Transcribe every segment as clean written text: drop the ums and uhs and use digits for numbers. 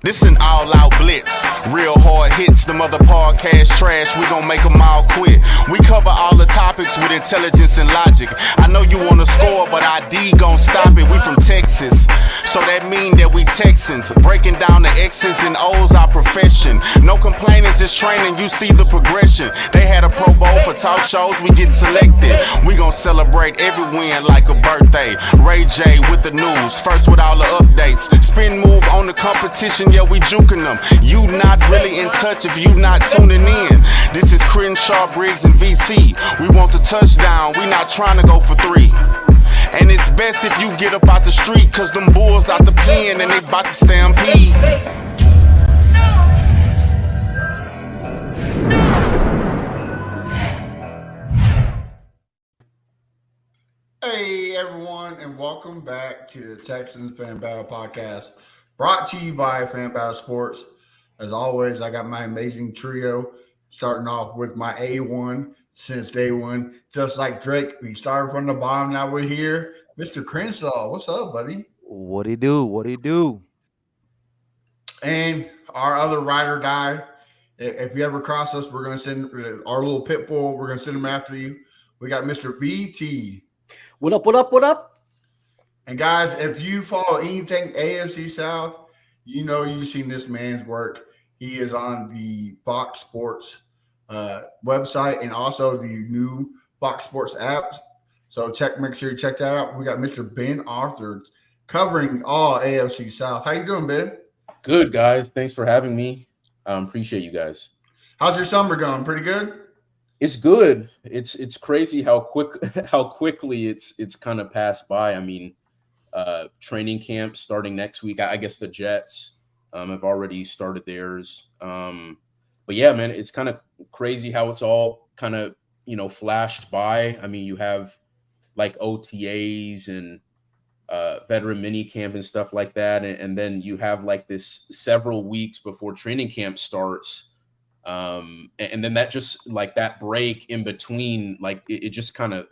This an all-out blitz, real hard hits, them other podcast trash, we gon' make them all quit. We cover all the topics with intelligence and logic. I know you wanna score, but ID gon' stop it. We from Texas, so that mean that we Texans. Breaking down the X's and O's, our profession. No complaining, just training, you see the progression. They had a Pro Bowl for talk shows, we get selected. We gon' celebrate every win like a birthday. Ray J with the news, first with all the updates. Spin move on the competition, yeah, we juking them. You not really in touch if you not tuning in. This is Crenshaw, Briggs, and VT. We want the touchdown, we not trying to go for 3. And it's best if you get up out the street, cause them bulls out the pen and they bout to stampede. Hey everyone, and welcome back to the Texans Fan Battle Podcast, brought to you by Fan Battle Sports. As always, I got my amazing trio, starting off with my A1 since day one. Just like Drake, we started from the bottom, now we're here. Mr. Crenshaw, what's up, buddy? What he do? And our other ride or die, if you ever cross us, we're going to send our little pit bull, we're going to send him after you. We got Mr. BT. What up? And guys, if you follow anything AFC South, you know you've seen this man's work. He is on the Fox Sports website and also the new Fox Sports apps. So make sure you check that out. We got Mr. Ben Arthur covering all AFC South. How you doing, Ben? Good, guys. Thanks for having me. Appreciate you guys. How's your summer going? Pretty good? It's good. It's crazy how quickly it's kind of passed by. I mean, training camp starting next week. I guess the Jets have already started theirs. But yeah, man, it's kind of crazy how it's all kind of, flashed by. I mean, you have like OTAs and veteran mini camp and stuff like that. And then you have like this several weeks before training camp starts. And then that just like that break in between, like it just kind of,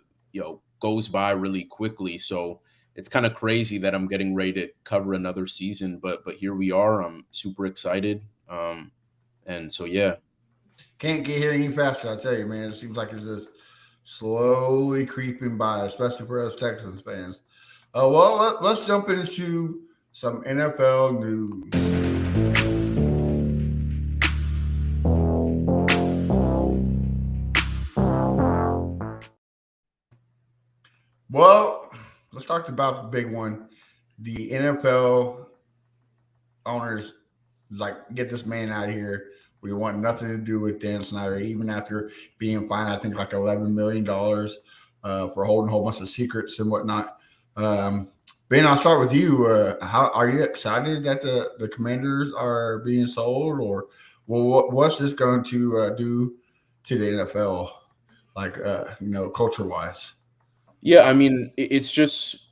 goes by really quickly. So it's kind of crazy that I'm getting ready to cover another season, but here we are. I'm super excited. And so, yeah. Can't get here any faster, I tell you, man. It seems like it's just slowly creeping by, especially for us Texans fans. Well, let's jump into some NFL news. Well, let's talk about the big one. The NFL owners get this man out of here. We want nothing to do with Dan Snyder, even after being fined, I think, like $11 million for holding a whole bunch of secrets and whatnot. Ben, I'll start with you. How are you excited that the Commanders are being sold, or what's this going to do to the NFL, culture-wise? Yeah, I mean, it's just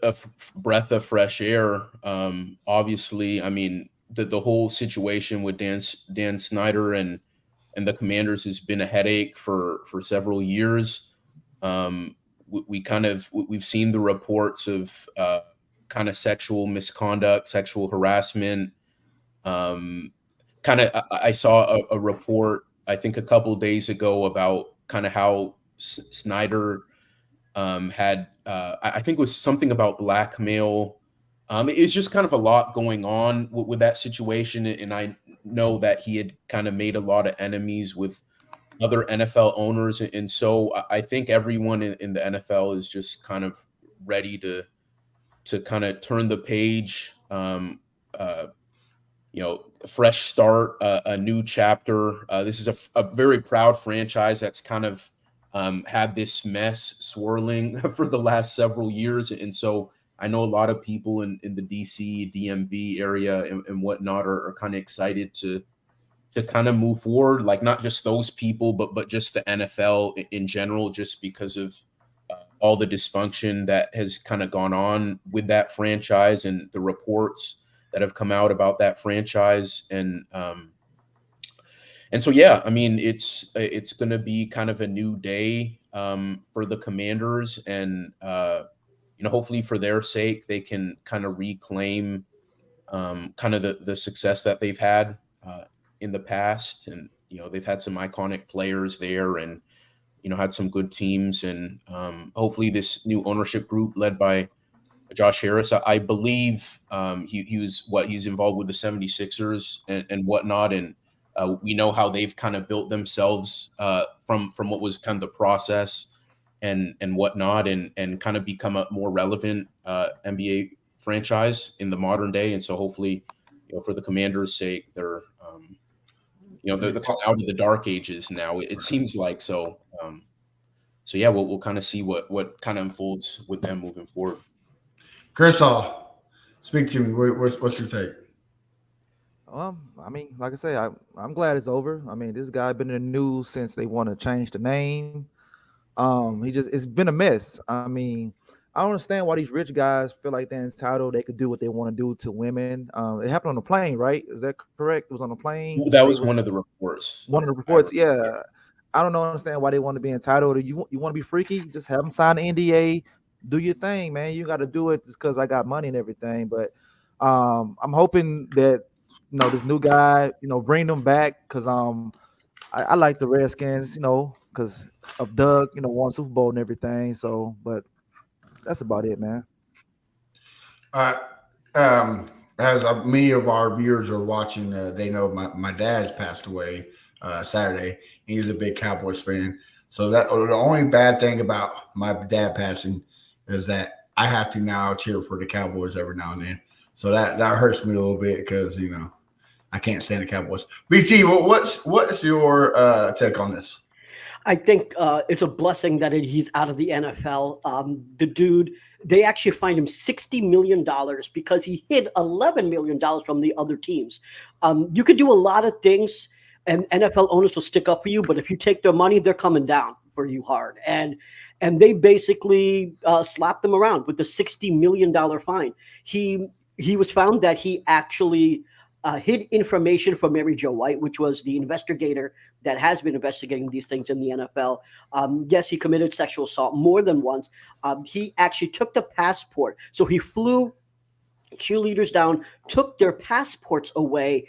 a breath of fresh air. Obviously, I mean, the whole situation with Dan Snyder and the Commanders has been a headache for several years. We've seen the reports of kind of sexual misconduct, sexual harassment. I saw a report, I think a couple days ago, about kind of how Snyder had I think it was something about blackmail. It's just kind of a lot going on with that situation, and I know that he had kind of made a lot of enemies with other NFL owners, and so I think everyone in the NFL is just kind of ready to kind of turn the page, fresh start, a new chapter. This is a very proud franchise that's kind of had this mess swirling for the last several years. And so I know a lot of people in the DC, DMV area and whatnot are kind of excited to kind of move forward, like not just those people, but just the NFL in general, just because of all the dysfunction that has kind of gone on with that franchise and the reports that have come out about that franchise. And so, yeah, I mean, it's going to be kind of a new day for the Commanders, and hopefully for their sake, they can kind of reclaim kind of the success that they've had in the past, and they've had some iconic players there, and had some good teams, and hopefully this new ownership group led by Josh Harris, I believe he's involved with the 76ers and whatnot, and we know how they've kind of built themselves from what was kind of the process and whatnot, and kind of become a more relevant NBA franchise in the modern day. And so hopefully, for the Commanders' sake, they're they're kind of out of the dark ages now. It seems like so. So yeah, we'll kind of see what kind of unfolds with them moving forward. Chris, speak to me. What's your take? I mean, like I say, I'm glad it's over. I mean, this guy been in the news since they want to change the name. It's been a mess. I mean, I don't understand why these rich guys feel like they're entitled. They could do what they want to do to women. It happened on the plane, right? Is that correct? It was on the plane. That was one of the reports. One of the reports, yeah. I don't understand why they want to be entitled. You want to be freaky? Just have them sign the NDA. Do your thing, man. You got to do it just because I got money and everything. But I'm hoping that this new guy, bring them back, because I like the Redskins, because of Doug, won Super Bowl and everything. So, but that's about it, man. As many of our viewers are watching, they know my dad's passed away Saturday. He's a big Cowboys fan. So that the only bad thing about my dad passing is that I have to now cheer for the Cowboys every now and then. So that hurts me a little bit because I can't stand the Cowboys. BT, what's your take on this? I think it's a blessing that he's out of the NFL. The dude, they actually fined him $60 million because he hid $11 million from the other teams. You could do a lot of things, and NFL owners will stick up for you, but if you take their money, they're coming down for you hard. And they basically slapped them around with the $60 million fine. He was found that he actually hid information from Mary Jo White, which was the investigator that has been investigating these things in the NFL. Yes, he committed sexual assault more than once. He actually took the passport. So he flew cheerleaders down, took their passports away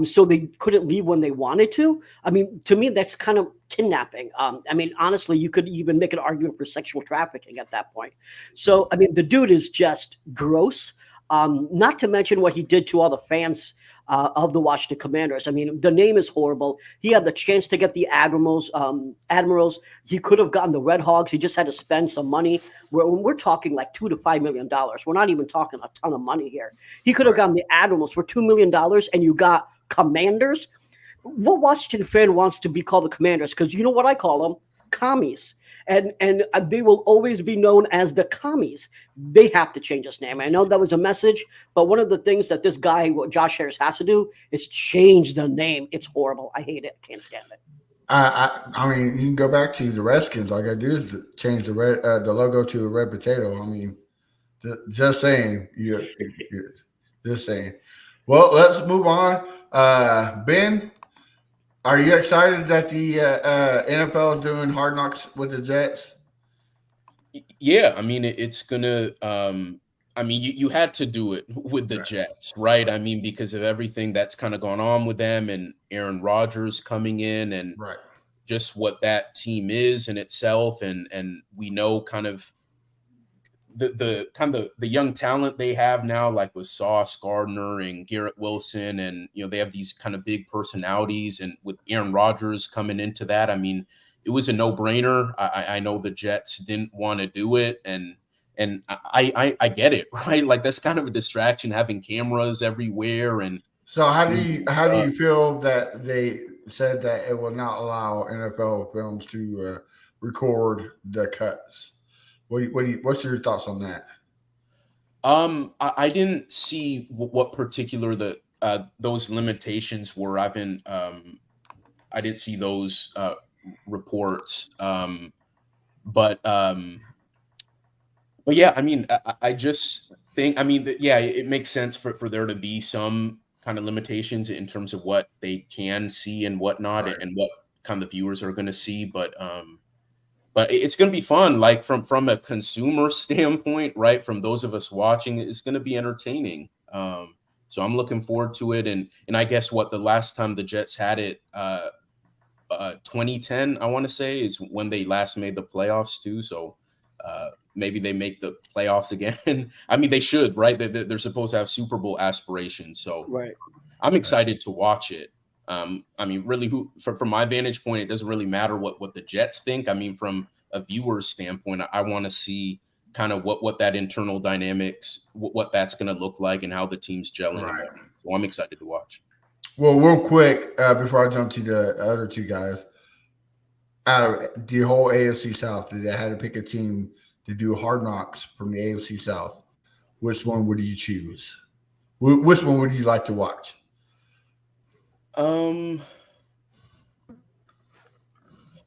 so they couldn't leave when they wanted to. I mean, to me, that's kind of kidnapping. I mean, honestly, you could even make an argument for sexual trafficking at that point. So, I mean, the dude is just gross. Not to mention what he did to all the fans of the Washington Commanders. I mean, the name is horrible. He had the chance to get the Admirals. He could have gotten the Red Hogs. He just had to spend some money. We're talking like $2 to $5 million. We're not even talking a ton of money here. He could have gotten the Admirals for $2 million, and you got Commanders. What Washington fan wants to be called the Commanders? Because you know what I call them? Commies. And they will always be known as the Commies. They have to change his name. I know that was a message, but one of the things that this guy, Josh Harris, has to do is change the name. It's horrible. I hate it. Can't stand it. I mean, you can go back to the Redskins. All I got to do is change the logo to a red potato. I mean, just saying. You're just saying. Well, let's move on. Ben, are you excited that the NFL is doing Hard Knocks with the Jets? Yeah, I mean, it's gonna. I mean, you had to do it with the Jets, right? I mean, because of everything that's kind of gone on with them, and Aaron Rodgers coming in, and just what that team is in itself, and we know kind of the young talent they have now, like with Sauce Gardner and Garrett Wilson, and they have these kind of big personalities, and with Aaron Rodgers coming into that, I mean, it was a no-brainer. I know the Jets didn't want to do it, and I get it, right? Like, that's kind of a distraction, having cameras everywhere. And so how do you feel that they said that it will not allow NFL films to record the cuts? What's your thoughts on that? I didn't see what particular those limitations were. I didn't see those reports. But yeah, I mean, I just think, I mean, it makes sense for there to be some kind of limitations in terms of what they can see and whatnot, and what kind of viewers are going to see. But it's going to be fun, like from a consumer standpoint, right? From those of us watching, it's going to be entertaining. So I'm looking forward to it. And I guess what the last time the Jets had it, 2010, I want to say, is when they last made the playoffs too. So maybe they make the playoffs again. I mean, they should, right? They're supposed to have Super Bowl aspirations. So Right. I'm excited to watch it. I mean, really, from my vantage point, it doesn't really matter what the Jets think. I mean, from a viewer's standpoint, I want to see kind of what that internal dynamics, what that's going to look like, and how the team's gelling. Right. So I'm excited to watch. Well, real quick, before I jump to the other two guys, out of the whole AFC South, if they had to pick a team to do Hard Knocks from the AFC South, which one would you choose? Which one would you like to watch?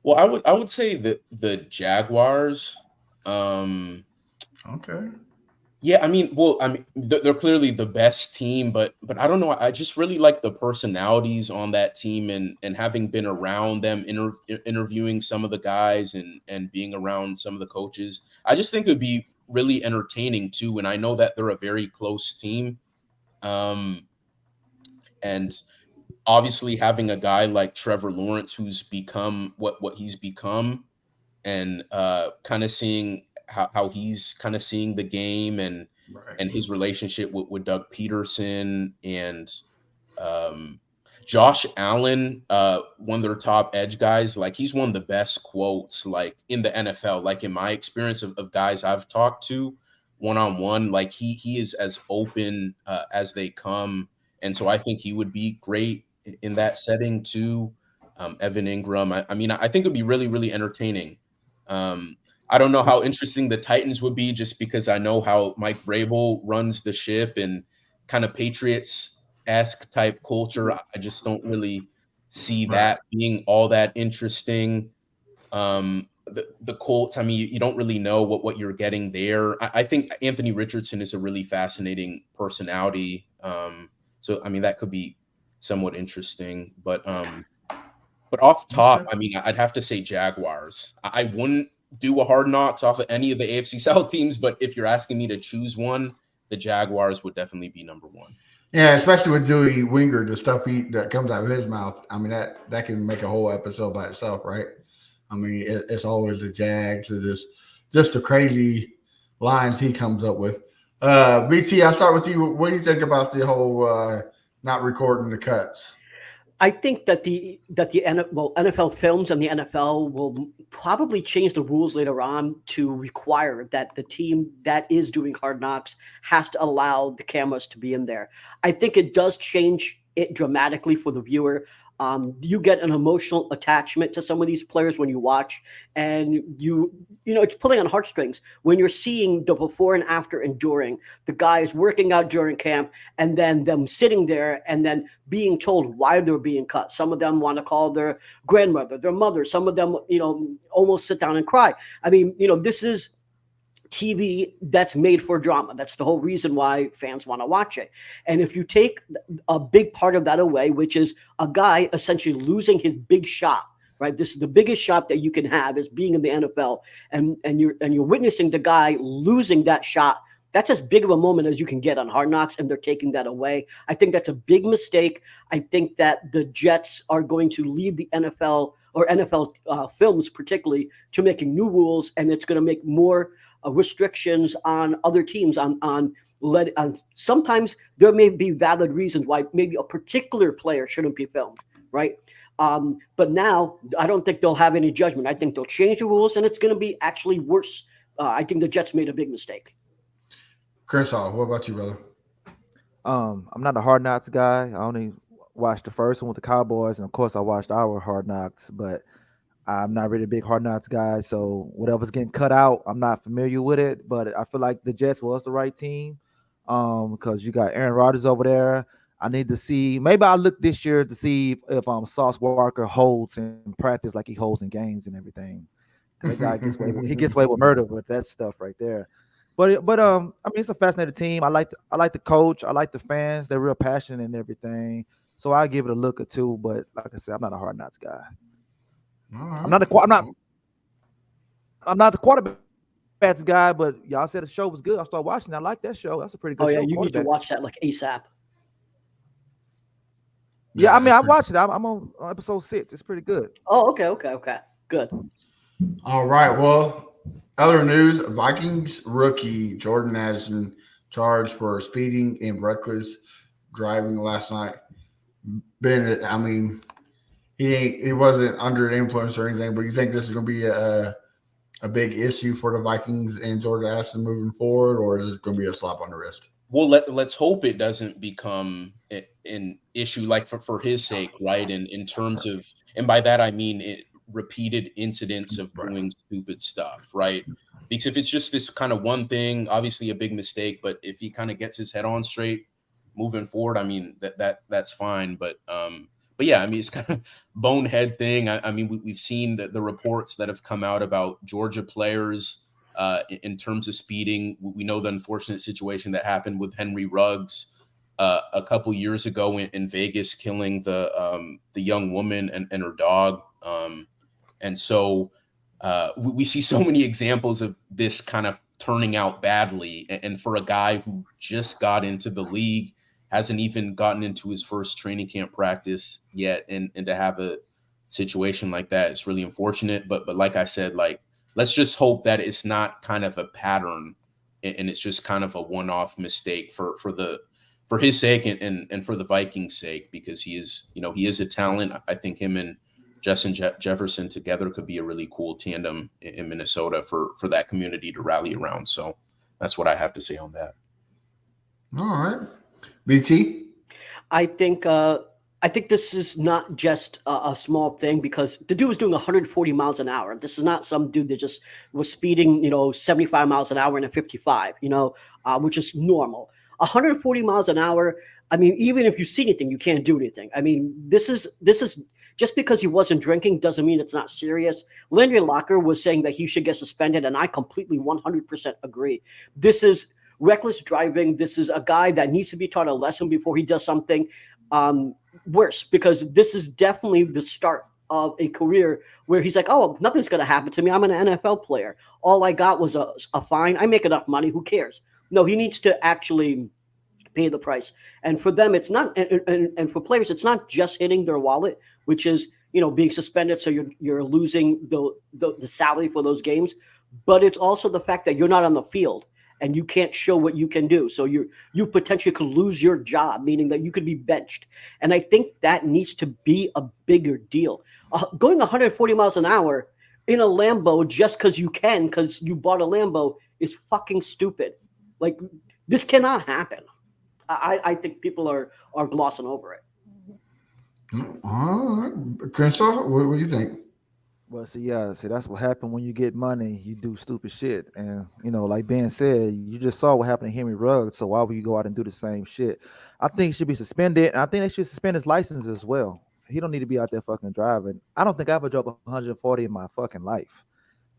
Well, I would say that the Jaguars. Okay. Yeah, I mean, they're clearly the best team, but I don't know. I just really like the personalities on that team, and having been around them, interviewing some of the guys, and being around some of the coaches, I just think it would be really entertaining too. And I know that they're a very close team, and obviously having a guy like Trevor Lawrence, who's become what he's become, and kind of seeing how he's kind of seeing the game, and his relationship with Doug Peterson, and Josh Allen, one of their top edge guys. Like, he's one of the best quotes like in the NFL, like in my experience of guys I've talked to one-on-one. Like, he is as open as they come. And so I think he would be great in that setting too. Evan Ingram. I mean, I think it'd be really, really entertaining. I don't know how interesting the Titans would be, just because I know how Mike Vrabel runs the ship, and kind of Patriots-esque type culture. I just don't really see that being all that interesting. The Colts, I mean, you don't really know what you're getting there. I think Anthony Richardson is a really fascinating personality. So, I mean, that could be somewhat interesting. But off top, I mean, I'd have to say Jaguars. I wouldn't do a Hard Knocks off of any of the AFC South teams, but if you're asking me to choose one, the Jaguars would definitely be number one. Yeah, especially with Dewey Winger, the stuff that comes out of his mouth. I mean, that can make a whole episode by itself, right? I mean, it's always the Jags, or just the crazy lines he comes up with. BT, I'll start with you. What do you think about the whole not recording the cuts? I think that the NFL Films and the NFL will probably change the rules later on to require that the team that is doing Hard Knocks has to allow the cameras to be in there. I think it does change it dramatically for the viewer. You get an emotional attachment to some of these players when you watch, and you know it's pulling on heartstrings when you're seeing the before and after and during, the guys working out during camp, and then them sitting there and then being told why they're being cut. Some of them want to call their grandmother, their mother. Some of them, almost sit down and cry. I mean, this is TV that's made for drama. That's the whole reason why fans want to watch it. And if you take a big part of that away, which is a guy essentially losing his big shot, right? This is the biggest shot that you can have, is being in the NFL, and you're witnessing the guy losing that shot. That's as big of a moment as you can get on Hard Knocks, and they're taking that away. I think that's a big mistake. I think that the Jets are going to lead the NFL, or NFL Films particularly, to making new rules, and it's going to make more restrictions on other teams on sometimes there may be valid reasons why maybe a particular player shouldn't be filmed, right? But now I don't think they'll have any judgment. I think they'll change the rules, and it's going to be actually worse. I think the Jets made a big mistake. Chris, what about you, brother? I'm not a Hard Knocks guy. I only watched the first one with the Cowboys, and of course I watched our Hard Knocks, but I'm not really a big Hard Knocks guy, so whatever's getting cut out, I'm not familiar with it. But I feel like the Jets was the right team, because you got Aaron Rodgers over there. I need to see. Maybe I'll look this year to see if Sauce Walker holds in practice like he holds in games and everything. That guy gets away with murder with that stuff right there. But I mean, it's a fascinating team. I like the coach. I like the fans. They're real passionate and everything. So I'll give it a look or two. But like I said, I'm not a Hard Knocks guy. Right. I'm not the quarterbacks guy, but y'all said the show was good. I started watching. I like that show. That's a pretty good show. You need to watch that like ASAP. Yeah, I mean, I watched it. I'm on episode 6. It's pretty good. Oh, okay, good. All right. Well, other news: Vikings rookie Jordan Addison charged for speeding and reckless driving last night. I mean, he wasn't under an influence or anything, but you think this is going to be a big issue for the Vikings and Jordan Addison moving forward, or is it going to be a slap on the wrist? Well, let's hope it doesn't become an issue, like for his sake, right? And in terms of, and by that I mean repeated incidents of doing stupid stuff, right? Because if it's just this kind of one thing, obviously a big mistake, but if he kind of gets his head on straight moving forward, I mean that's fine. But yeah, I mean it's kind of bonehead thing. I mean we've seen the reports that have come out about Georgia players. In terms of speeding, we know the unfortunate situation that happened with Henry Ruggs a couple years ago in Vegas, killing the young woman and her dog. And so we see so many examples of this kind of turning out badly. And for a guy who just got into the league, hasn't even gotten into his first training camp practice yet, and to have a situation like that, it's really unfortunate. But like I said, like, let's just hope that it's not kind of a pattern and it's just kind of a one-off mistake for his sake and for the Vikings' sake, because he is a talent. I think him and Justin Jefferson together could be a really cool tandem in Minnesota for that community to rally around. So that's what I have to say on that. All right. BT? I think this is not just a small thing, because the dude was doing 140 miles an hour. This is not some dude that just was speeding, 75 miles an hour in a 55, which is normal. 140 miles an hour. I mean, even if you see anything, you can't do anything. I mean, this is just because he wasn't drinking doesn't mean it's not serious. Landry Locker was saying that he should get suspended, and I completely 100% agree. This is reckless driving. This is a guy that needs to be taught a lesson before he does something worse, because this is definitely the start of a career where he's like, oh, nothing's going to happen to me. I'm an NFL player. All I got was a fine. I make enough money. Who cares? No, he needs to actually pay the price. And for them, it's not, and for players, it's not just hitting their wallet, which is, being suspended. So you're losing the salary for those games, but it's also the fact that you're not on the field and you can't show what you can do. So you potentially could lose your job, meaning that you could be benched. And I think that needs to be a bigger deal. Going 140 miles an hour in a Lambo just because you bought a Lambo is fucking stupid. Like, this cannot happen. I think people are glossing over it. All right. Crenshaw, what do you think? Well, see, that's what happened when you get money. You do stupid shit, and like Ben said, you just saw what happened to Henry Ruggs. So why would you go out and do the same shit? I think he should be suspended. And I think they should suspend his license as well. He don't need to be out there fucking driving. I don't think I ever drove 140 in my fucking life.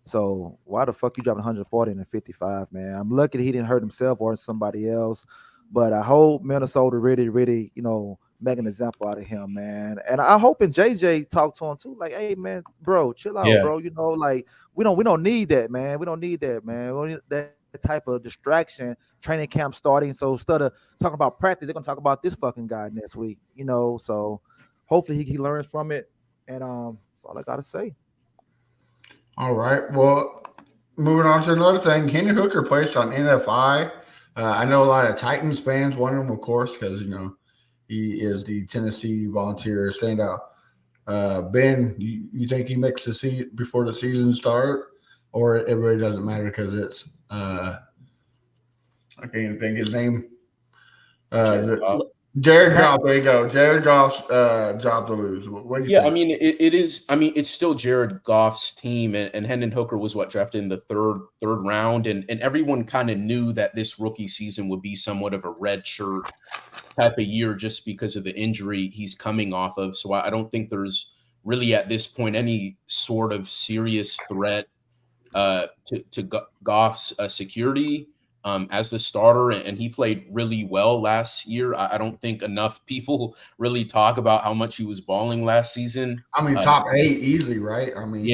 So why the fuck you driving 140 in a 55, man? I'm lucky that he didn't hurt himself or somebody else. But I hope Minnesota really, really, make an example out of him, man. And I hope and JJ talk to him too. Like, hey, man, bro, chill out, bro. Like, we don't need that, man. We don't need that, man. We don't need that type of distraction. Training camp starting. So instead of talking about practice, they're gonna talk about this fucking guy next week. So hopefully he learns from it. And that's all I gotta say. All right. Well, moving on to another thing. Hendon Hooker placed on NFI. I know a lot of Titans fans want him, of course, because he is the Tennessee Volunteer standout. Ben, you think he makes the season before the season start, or it really doesn't matter because it's I can't even think his name. Jared Goff. There you go. Jared Goff's job to lose. What do you think? I mean, it is. I mean, it's still Jared Goff's team, and Hendon Hooker was drafted in the third round, and everyone kind of knew that this rookie season would be somewhat of a red shirt type of year just because of the injury he's coming off of. So I don't think there's really at this point any sort of serious threat to Goff's security as the starter, and he played really well last year. I don't think enough people really talk about how much he was balling last season. I mean, top 8 easily, right? I mean,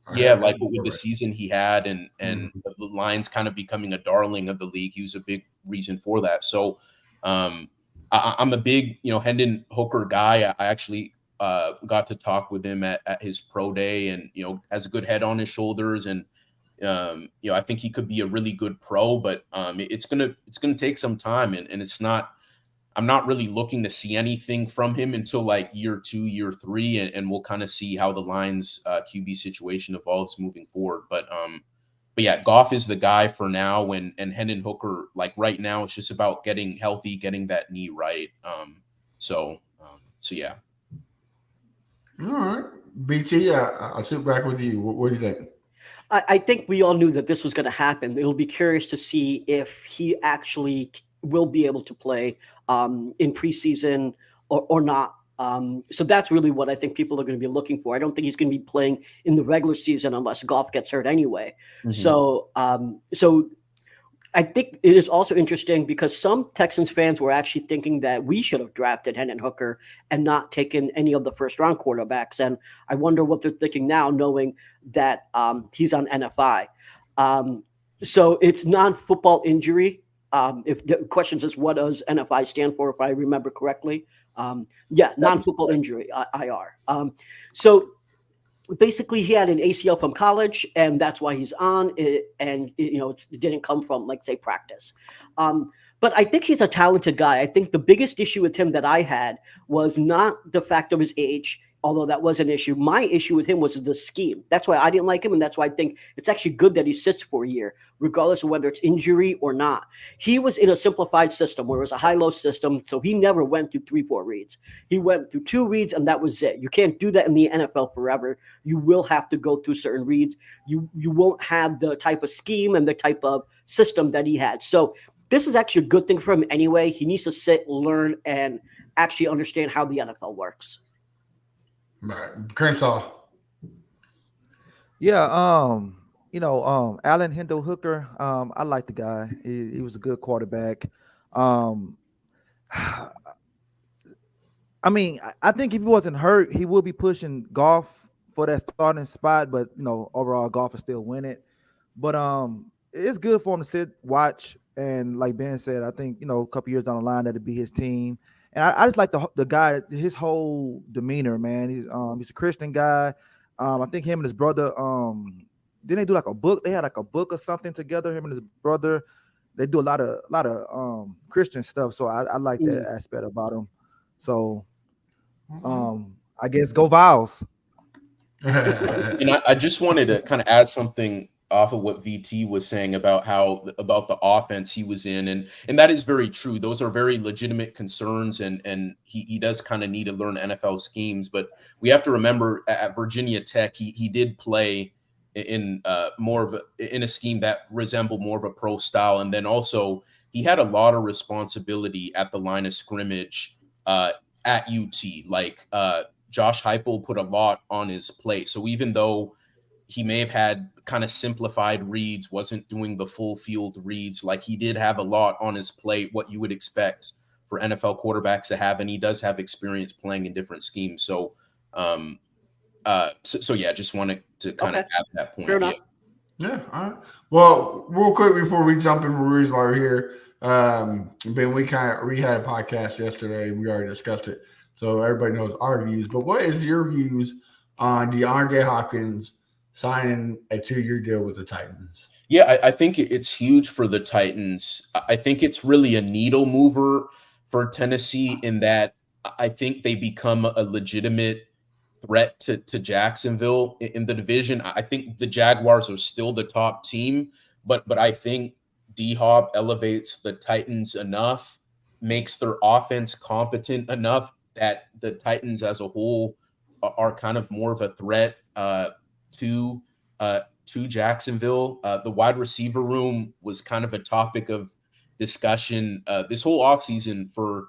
like with the season he had, and the Lions kind of becoming a darling of the league, he was a big reason for that. So I'm a big, Hendon Hooker guy. I actually got to talk with him at his pro day, and has a good head on his shoulders, and I think he could be a really good pro, but it's gonna take some time, and it's not. I'm not really looking to see anything from him until like year 2, year 3, and we'll kind of see how the Lions QB situation evolves moving forward. But yeah, Goff is the guy for now, and Hendon Hooker, like right now, it's just about getting healthy, getting that knee right. So yeah. All right, BT, I'll sit back with you. What do you think? I think we all knew that this was going to happen. It'll be curious to see if he actually will be able to play in preseason or not. So that's really what I think people are going to be looking for. I don't think he's going to be playing in the regular season unless Goff gets hurt anyway. Mhm. So I think it is also interesting because some Texans fans were actually thinking that we should have drafted Hendon Hooker and not taken any of the first-round quarterbacks. And I wonder what they're thinking now, knowing that he's on NFI. So it's non-football injury. If the question is, what does NFI stand for, if I remember correctly? Non-football injury, IR. So basically he had an ACL from college, and that's why he's on it. And it didn't come from, like, say, practice. But I think he's a talented guy. I think the biggest issue with him that I had was not the fact of his age, although that was an issue. My issue with him was the scheme. That's why I didn't like him, and that's why I think it's actually good that he sits for a year, regardless of whether it's injury or not. He was in a simplified system where it was a high-low system, so he never went through 3-4 reads. He went through 2 reads, and that was it. You can't do that in the NFL forever. You will have to go through certain reads. You won't have the type of scheme and the type of system that he had. So this is actually a good thing for him anyway. He needs to sit, learn, and actually understand how the NFL works. Right, Crenshaw. Yeah, Allen Hendon Hooker. I like the guy. He was a good quarterback. I mean, I think if he wasn't hurt, he would be pushing Goff for that starting spot. But overall, Goff will still win it. But it's good for him to sit, watch, and like Ben said, I think a couple years down the line that'll be his team. And I just like the guy, his whole demeanor, man. He's a Christian guy. I think him and his brother, didn't they do like a book? They had like a book or something together, him and his brother. They do a lot of Christian stuff. So I like that aspect about him. So I guess go Vols. And I just wanted to kind of add something off of what VT was saying about the offense he was in, and that is very true. Those are very legitimate concerns, and he does kind of need to learn NFL schemes. But we have to remember at Virginia Tech, he did play in in a scheme that resembled more of a pro style, and then also he had a lot of responsibility at the line of scrimmage at UT. Like Josh Heupel put a lot on his plate, so even though he may have had kind of simplified reads, wasn't doing the full field reads, like he did have a lot on his plate, what you would expect for NFL quarterbacks to have, and he does have experience playing in different schemes. So yeah, just wanted to kind of add that point. Fair enough. Yeah, all right. Well, real quick before we jump in Ruiz while we're here, Ben, we had a podcast yesterday and we already discussed it, so everybody knows our views. But what is your views on DeAndre Hopkins signing a 2-year deal with the Titans? Yeah, I think it's huge for the Titans. I think it's really a needle mover for Tennessee in that I think they become a legitimate threat to Jacksonville in the division. I think the Jaguars are still the top team, but I think D-Hop elevates the Titans enough, makes their offense competent enough that the Titans as a whole are kind of more of a threat to Jacksonville. The wide receiver room was kind of a topic of discussion this whole offseason for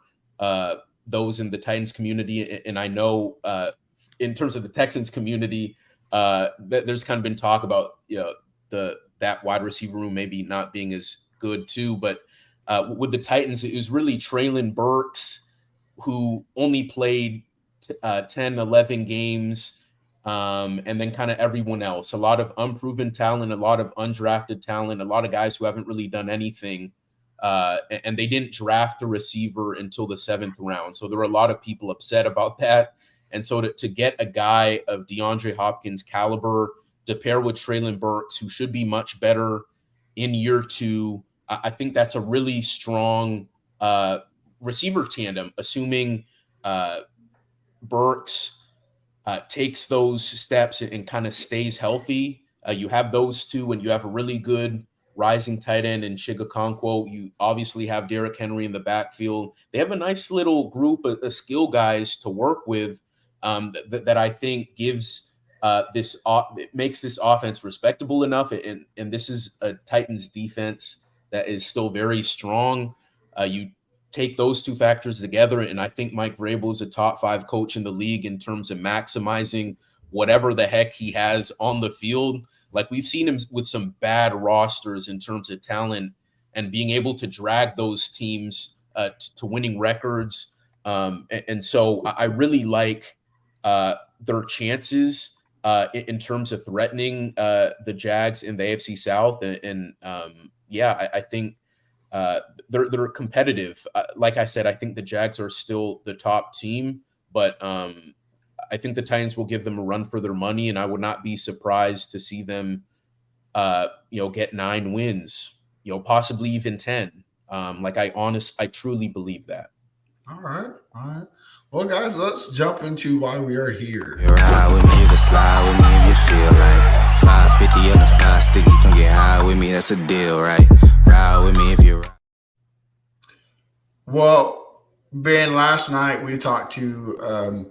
those in the Titans community. And I know in terms of the Texans community, there's kind of been talk about that wide receiver room maybe not being as good too. But with the Titans, it was really Traylon Burks, who only played 10, 11 games. And then kind of everyone else, a lot of unproven talent, a lot of undrafted talent, a lot of guys who haven't really done anything and they didn't draft a receiver until the 7th round. So there were a lot of people upset about that. And so to get a guy of DeAndre Hopkins' caliber to pair with Treylon Burks, who should be much better in year 2, I think that's a really strong receiver tandem, assuming Burks takes those steps and kind of stays healthy. You have those two, and you have a really good rising tight end in Chigakonkwo. You obviously have Derrick Henry in the backfield. They have a nice little group of skill guys to work with that I think gives it makes this offense respectable enough. And this is a Titans defense that is still very strong. You take those two factors together, and I think Mike Vrabel is a top 5 coach in the league in terms of maximizing whatever the heck he has on the field. Like, we've seen him with some bad rosters in terms of talent and being able to drag those teams to winning records. And so I really like their chances in terms of threatening the Jags in the AFC South. I think they're competitive. Like I said, I think the Jags are still the top team, but I think the Titans will give them a run for their money, and I would not be surprised to see them, get 9 wins, possibly even 10. I truly believe that. All right. Well, guys, let's jump into why we are here. You ride with me, you can slide with me if you feel like 550 on the 5 stick, you can get high with me, that's a deal, right? Ride with me if you're right. Well, Ben, last night we talked to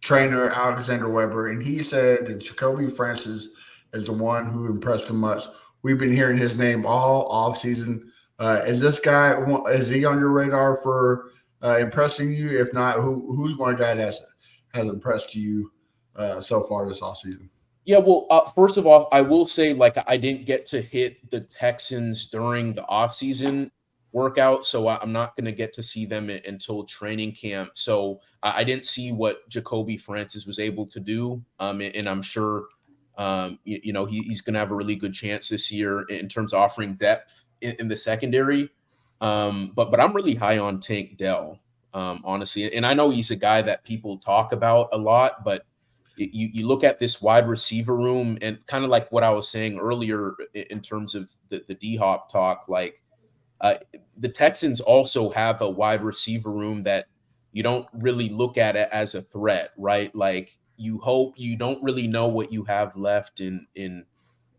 trainer Alexander Weber, and he said that Jacoby Francis is the one who impressed him much. We've been hearing his name all offseason. Is this guy, is he on your radar for impressing you? If not, who's one guy that has impressed you so far this offseason? Yeah, well, first of all, I will say, I didn't get to hit the Texans during the offseason workout, so I'm not going to get to see them until training camp. So I didn't see what Jacoby Francis was able to do, and I'm sure he's going to have a really good chance this year in terms of offering depth in the secondary. But I'm really high on Tank Dell, honestly, and I know he's a guy that people talk about a lot, but you look at this wide receiver room, and kind of like what I was saying earlier in terms of the D-Hop talk, the Texans also have a wide receiver room that you don't really look at it as a threat, right? Like, you don't really know what you have left in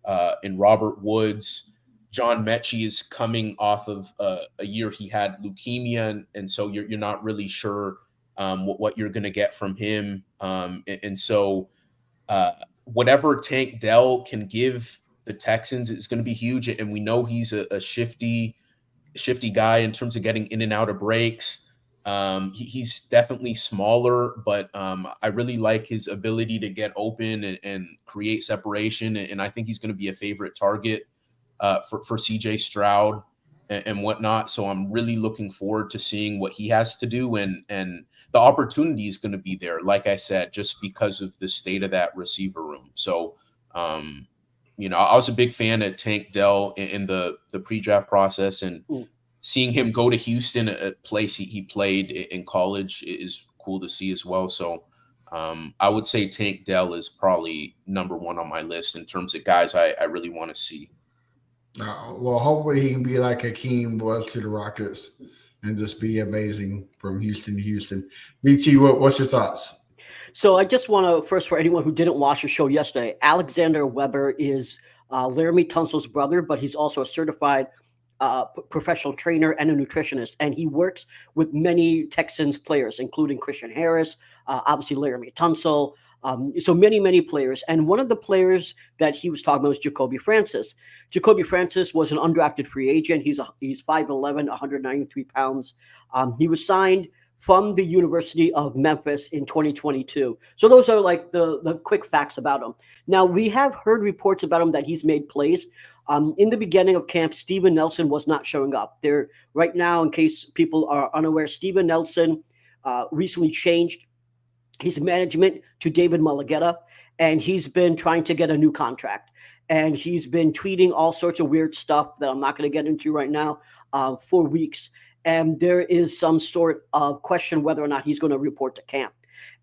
Robert Woods. John Mechie is coming off of a year he had leukemia, and so you're not really sure what you're going to get from him. And so whatever Tank Dell can give the Texans is going to be huge. And we know he's a shifty guy in terms of getting in and out of breaks. He's definitely smaller, but I really like his ability to get open and create separation. And I think he's going to be a favorite target for CJ Stroud and whatnot. So I'm really looking forward to seeing what he has to do. And the opportunity is going to be there, like I said, just because of the state of that receiver room. So, I was a big fan of Tank Dell in the pre-draft process, and seeing him go to Houston, a place he played in college, is cool to see as well. So I would say Tank Dell is probably number 1 on my list in terms of guys I really want to see. Well, hopefully he can be like Hakeem was to the Rockets and just be amazing from Houston to Houston. BT, what's your thoughts? So I just want to, first, for anyone who didn't watch the show yesterday, Alexander Weber is Laramie Tunsil's brother, but he's also a certified professional trainer and a nutritionist. And he works with many Texans players, including Christian Harris, obviously Laramie Tunsil, so many players. And one of the players that he was talking about was Jacoby Francis. Jacoby Francis was an undrafted free agent. He's 5'11", 193 pounds. He was signed from the University of Memphis in 2022. So those are like the quick facts about him. Now, we have heard reports about him that he's made plays. In the beginning of camp, Steven Nelson was not showing up. There right now, in case people are unaware, Steven Nelson recently changed his management to David Mulligetta, and he's been trying to get a new contract. And he's been tweeting all sorts of weird stuff that I'm not going to get into right now. 4 weeks, and there is some sort of question whether or not he's going to report to camp.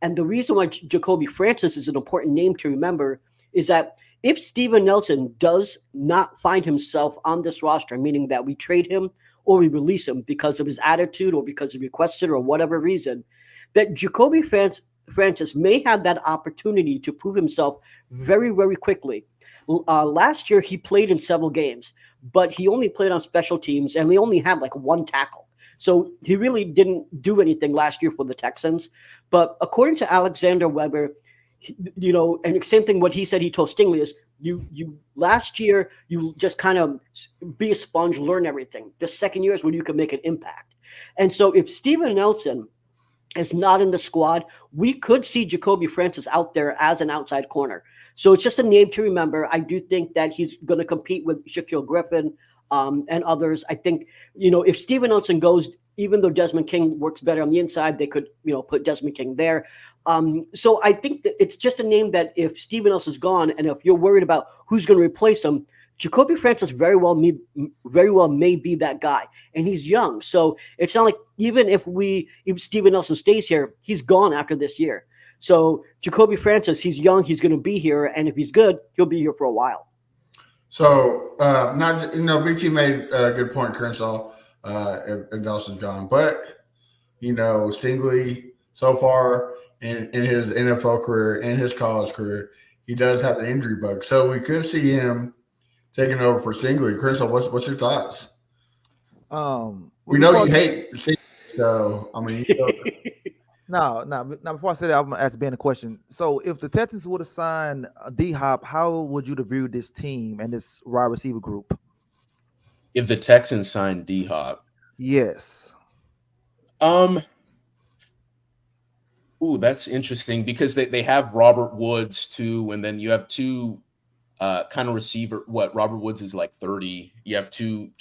And the reason why Jacoby Francis is an important name to remember is that if Steven Nelson does not find himself on this roster, meaning that we trade him or we release him because of his attitude or because he requested or whatever reason, that Jacoby Francis may have that opportunity to prove himself very, very quickly. Last year, he played in several games, but he only played on special teams, and we only had like one tackle. So he really didn't do anything last year for the Texans. But according to Alexander Weber, and the same thing what he said he told Stingley is, you last year, you just kind of be a sponge, learn everything. The second year is when you can make an impact. And so if Steven Nelson is not in the squad, we could see Jacoby Francis out there as an outside corner. So it's just a name to remember. I do think that he's going to compete with Shaquille Griffin and others. I think, if Steven Nelson goes, even though Desmond King works better on the inside, they could, put Desmond King there. So I think that it's just a name that if Steven Nelson's gone and if you're worried about who's going to replace him, Jacoby Francis very well may be that guy, and he's young. So it's not like even if Steven Nelson stays here, he's gone after this year. So Jacoby Francis, he's young, he's going to be here, and if he's good, he'll be here for a while. So BT made a good point, Crenshaw, if Nelson's gone, but Stingley so far in his NFL career and his college career, he does have the injury bug, so we could see him taking over for Stingley. Crenshaw, what's your thoughts? We know you hate Stingley, so I mean. No. Before I say that, I'm gonna ask Ben a question. So, if the Texans would have signed D-Hop, how would you view this team and this wide receiver group? If the Texans signed D-Hop, yes. That's interesting because they have Robert Woods too, and then you have two kind of receiver. Robert Woods is like 30. You have two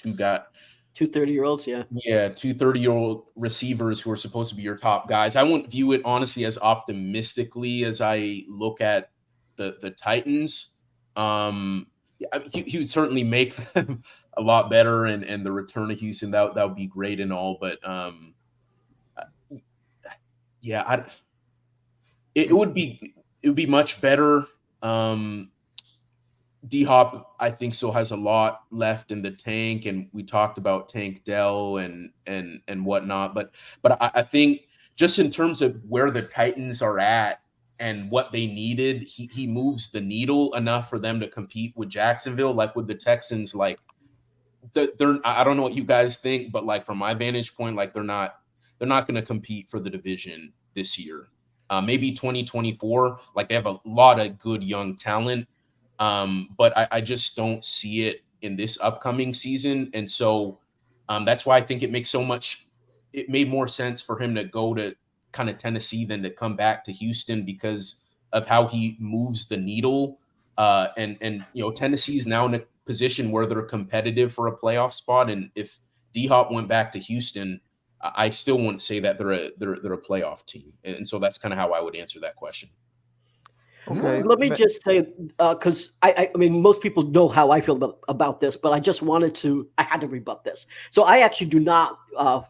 30-year-olds, yeah. Yeah, 2 30-year-old receivers who are supposed to be your top guys. I wouldn't view it, honestly, as optimistically as I look at the Titans. He would certainly make them a lot better, and the return to Houston, that would be great and all. But, it would be much better. D-Hop, I think, still has a lot left in the tank, and we talked about Tank Dell and whatnot. But I think just in terms of where the Titans are at and what they needed, he moves the needle enough for them to compete with Jacksonville. Like with the Texans, like they're I don't know what you guys think, but like from my vantage point, like they're not going to compete for the division this year. Maybe 2024, like they have a lot of good young talent. But I just don't see it in this upcoming season. And so that's why I think it made more sense for him to go to kind of Tennessee than to come back to Houston because of how he moves the needle. And Tennessee is now in a position where they're competitive for a playoff spot. And if D-Hop went back to Houston, I still wouldn't say that they're a playoff team. And so that's kind of how I would answer that question. Okay. Let me just say, because I mean, most people know how I feel about this, but I just I had to rebut this. So I actually do not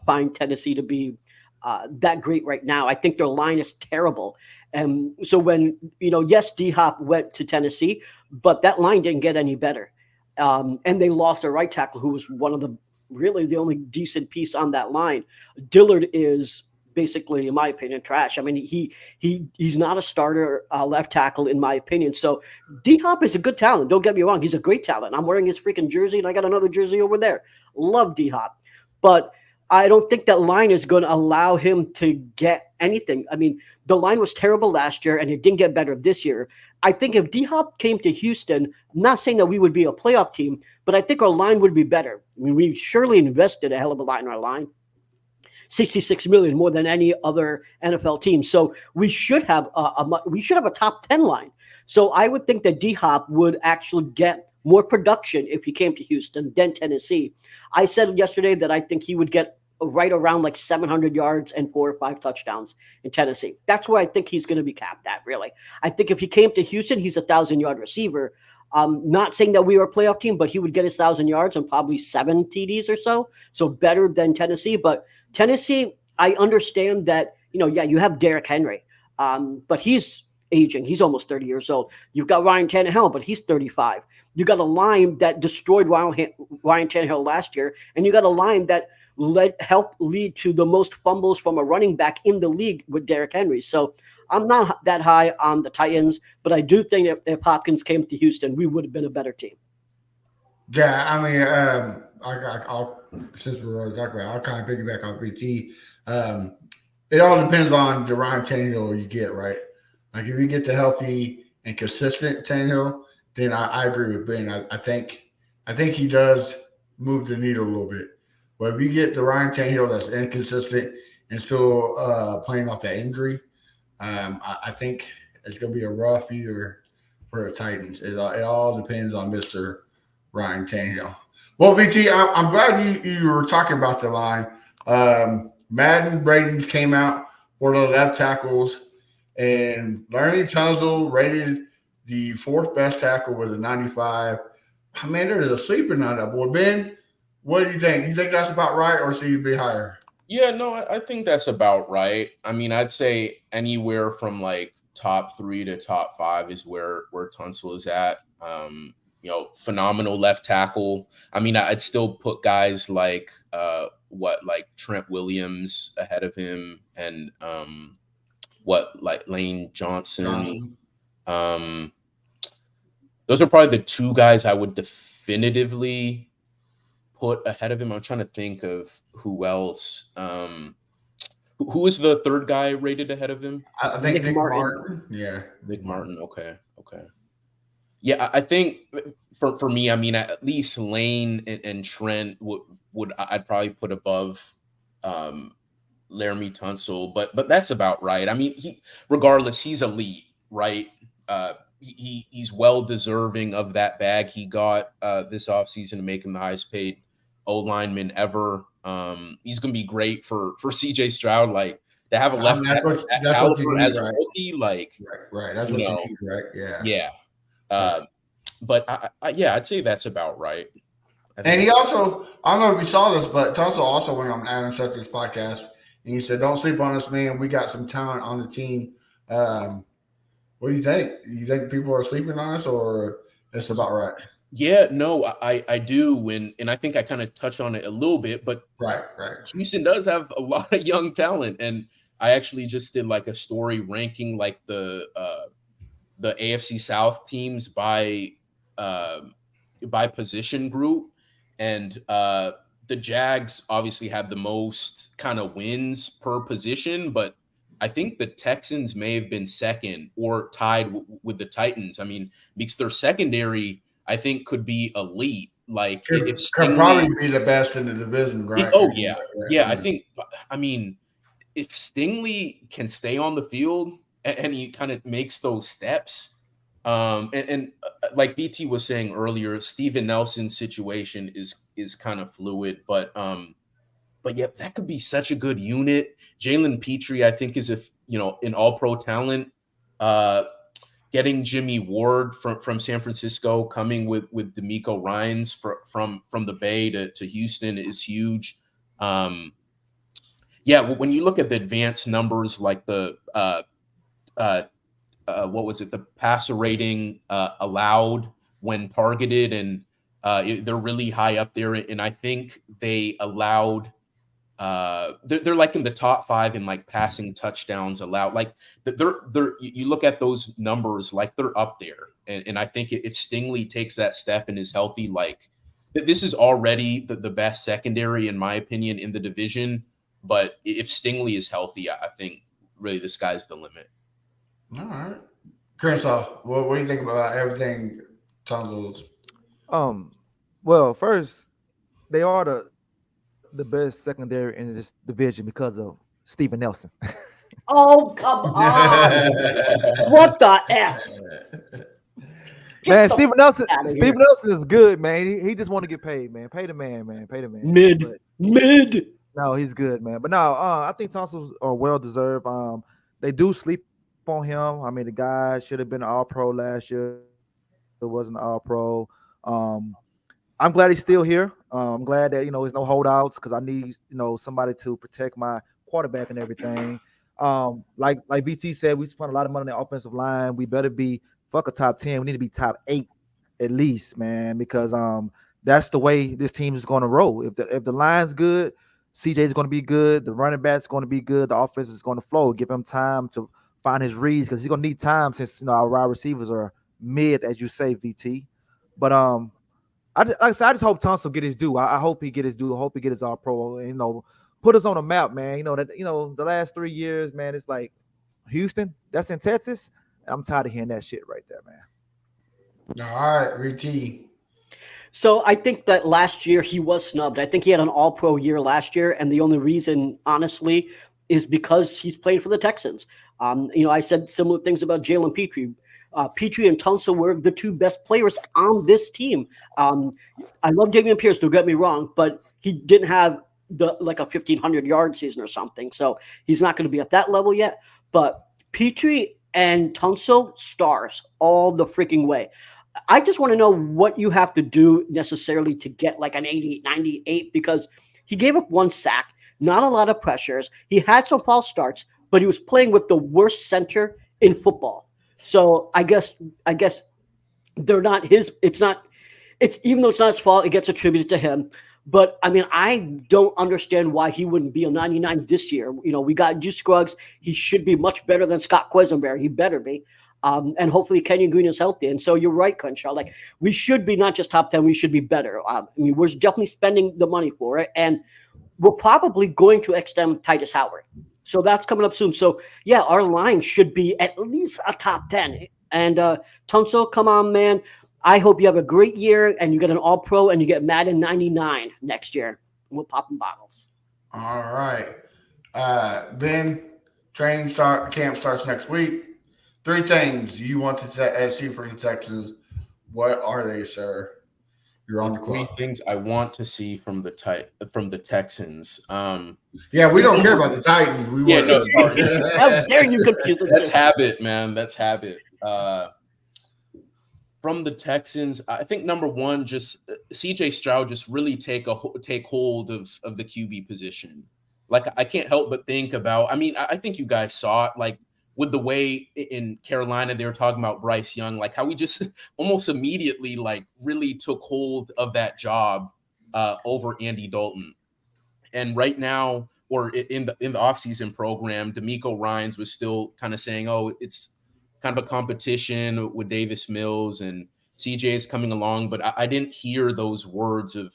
find Tennessee to be that great right now. I think their line is terrible. And so when, yes, D-Hop went to Tennessee, but that line didn't get any better. And they lost their right tackle, who was the only decent piece on that line. Dillard is basically, in my opinion, trash. I mean, he's not a starter left tackle, in my opinion. So D-Hop is a good talent. Don't get me wrong. He's a great talent. I'm wearing his freaking jersey, and I got another jersey over there. Love D-Hop. But I don't think that line is going to allow him to get anything. I mean, the line was terrible last year, and it didn't get better this year. I think if D-Hop came to Houston, I'm not saying that we would be a playoff team, but I think our line would be better. I mean, we surely invested a hell of a lot in our line. $66 million more than any other NFL team. So we should have a top 10 line. So I would think that D-Hop would actually get more production if he came to Houston than Tennessee. I said yesterday that I think he would get right around like 700 yards and 4 or 5 touchdowns in Tennessee. That's where I think he's going to be capped at, really. I think if he came to Houston, he's a 1,000-yard receiver. Not saying that we were a playoff team, but he would get his 1,000 yards and probably 7 TDs or so. So better than Tennessee. But Tennessee, I understand that, you have Derrick Henry, but he's aging. He's almost 30 years old. You've got Ryan Tannehill, but he's 35. You got a line that destroyed Ryan Tannehill last year, and you got a line that helped lead to the most fumbles from a running back in the league with Derrick Henry. So I'm not that high on the Titans, but I do think if Hopkins came to Houston, we would have been a better team. Yeah, I mean, I'll since we're already talking about, I'll kind of piggyback on BT. It all depends on the Ryan Tannehill you get, right? Like if you get the healthy and consistent Tannehill, then I agree with Ben. I think he does move the needle a little bit. But if you get the Ryan Tannehill that's inconsistent and still playing off that injury, I think it's going to be a rough year for the Titans. It all depends on Mr. Ryan Tannehill. Well, BT, I'm glad you were talking about the line. Madden ratings came out for the left tackles, and Larry Tunsil rated the 4th best tackle with a 95. I mean, there's a sleeper on that board. Ben, what do you think? You think that's about right, or should you be higher? Yeah, no, I think that's about right. I mean, I'd say anywhere from like top 3 to top 5 is where Tunsil is at. Phenomenal left tackle. I mean, I'd still put guys like Trent Williams ahead of him, and like Lane Johnson. Those are probably the 2 guys I would definitively put ahead of him. I'm trying to think of who else. Who is the 3rd guy rated ahead of him? I think Nick Martin. Yeah, Nick Martin. Okay. Yeah, I think for me, I mean, at least Lane and Trent would I'd probably put above Laramie Tunsil, but that's about right. I mean, regardless, he's elite, right? He's well deserving of that bag he got this offseason to make him the highest paid O lineman ever. He's gonna be great for CJ Stroud, like to have a left that's what you need, as a right? rookie, like right. That's what you need, right? Yeah. But I'd say that's about right. And he also, I don't know if you saw this, but Tunsil also went on Adam Schefter's podcast and he said, "Don't sleep on us, man. We got some talent on the team." What do you think? Do you think people are sleeping on us, or it's about right? Yeah, no, I do, and I think I kind of touched on it a little bit, but right. Houston does have a lot of young talent, and I actually just did like a story ranking like the AFC South teams by position group, and the Jags obviously had the most kind of wins per position, but I think the Texans may have been second or tied with the Titans. I mean, because their secondary, I think, could be elite. Like, could Stingley, probably be the best in the division, right? Yeah. I think, I mean, if Stingley can stay on the field and he kind of makes those steps, and like VT was saying earlier, Steven Nelson's situation is kind of fluid, but yeah, that could be such a good unit. Jalen Petrie, I think, is an all-pro talent. Getting Jimmy Ward from San Francisco, coming with D'Amico Ryans from the Bay to Houston is huge. When you look at the advanced numbers, like the the passer rating allowed when targeted, and they're really high up there, and I think they allowed. They're like in the top 5 in like passing touchdowns allowed. Like they're you look at those numbers, like they're up there. And I think if Stingley takes that step and is healthy, like this is already the best secondary in my opinion in the division. But if Stingley is healthy, I think really the sky's the limit. All right, Crenshaw, what do you think about everything Tunsil's? Well, first, they are the best secondary in this division because of Steven Nelson. Oh, come on. What the F? Man, Steven Nelson is good, man. He just want to get paid, man. Pay the man, man. Pay the man. Mid. No, he's good, man. But no, I think Tonsils are well deserved. They do sleep on him. I mean, the guy should have been an all-pro last year. wasn't an All-Pro. I'm glad he's still here. I'm glad that there's no holdouts because I need somebody to protect my quarterback and everything. Like BT said, we spent a lot of money on the offensive line. We better be fuck a top 10. We need to be top 8 at least, man, because that's the way this team is going to roll. If the line's good, CJ is going to be good. The running back's going to be good. The offense is going to flow. Give him time to find his reads because he's going to need time since our wide receivers are mid, as you say, VT. But like I said, I just hope Tunsil get his due. I hope he get his due. I hope he get his All-Pro. And, put us on the map, man. The last 3 years, man, it's like Houston. That's in Texas. I'm tired of hearing that shit right there, man. All right, VT. So I think that last year he was snubbed. I think he had an All-Pro year last year, and the only reason, honestly, is because he's playing for the Texans. I said similar things about Jalen Petrie. Petrie and Tunsil were the 2 best players on this team. I love Dameon Pierce, don't get me wrong, but he didn't have a 1,500-yard season or something, so he's not going to be at that level yet. But Petrie and Tunsil, stars all the freaking way. I just want to know what you have to do necessarily to get like an 88, 98, because he gave up 1 sack, not a lot of pressures. He had some false starts, but he was playing with the worst center in football. So I guess they're not his. It's even though it's not his fault, it gets attributed to him. But I mean, I don't understand why he wouldn't be a 99 this year. We got Juice Scruggs. He should be much better than Scott Quisenberry. He better be. And hopefully Kenyon Green is healthy. And so you're right, Crenshaw. Like, we should be not just top 10, we should be better. We're definitely spending the money for it. And we're probably going to extend Tytus Howard. So that's coming up soon. So, yeah, our line should be at least a top 10. And Tunsil, come on, man. I hope you have a great year and you get an All-Pro and you get Madden 99 next year. We'll pop them bottles. All right. Ben, training camp starts next week. 3 things you want to see for the Texans. What are they, sir? You're on the clock. 3 things I want to see from the Texans. Yeah, we don't care about the Titans. Sorry. How dare you confuse us? That's habit, man. That's habit. From the Texans, I think number 1, just CJ Stroud just really take hold of the QB position. Like, I can't help but think about. I think you guys saw it, like, with the way in Carolina they were talking about Bryce Young, like how he just almost immediately like really took hold of that job over Andy Dalton. And right now, or in the offseason program, DeMeco Ryans was still kind of saying, oh, it's kind of a competition with Davis Mills and CJ is coming along. But I didn't hear those words of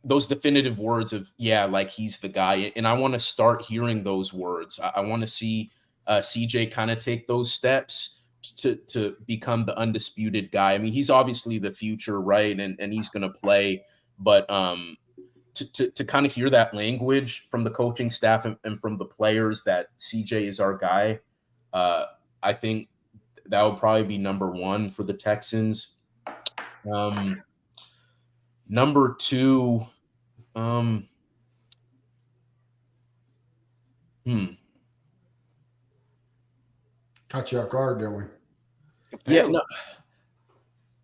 those definitive words of, yeah, like he's the guy. And I want to start hearing those words. I want to see CJ kind of take those steps to become the undisputed guy. I mean, he's obviously the future, right? And he's going to play. But to kind of hear that language from the coaching staff and from the players that CJ is our guy, I think that would probably be number 1 for the Texans. Number 2, caught you off guard, didn't we? Yeah, no.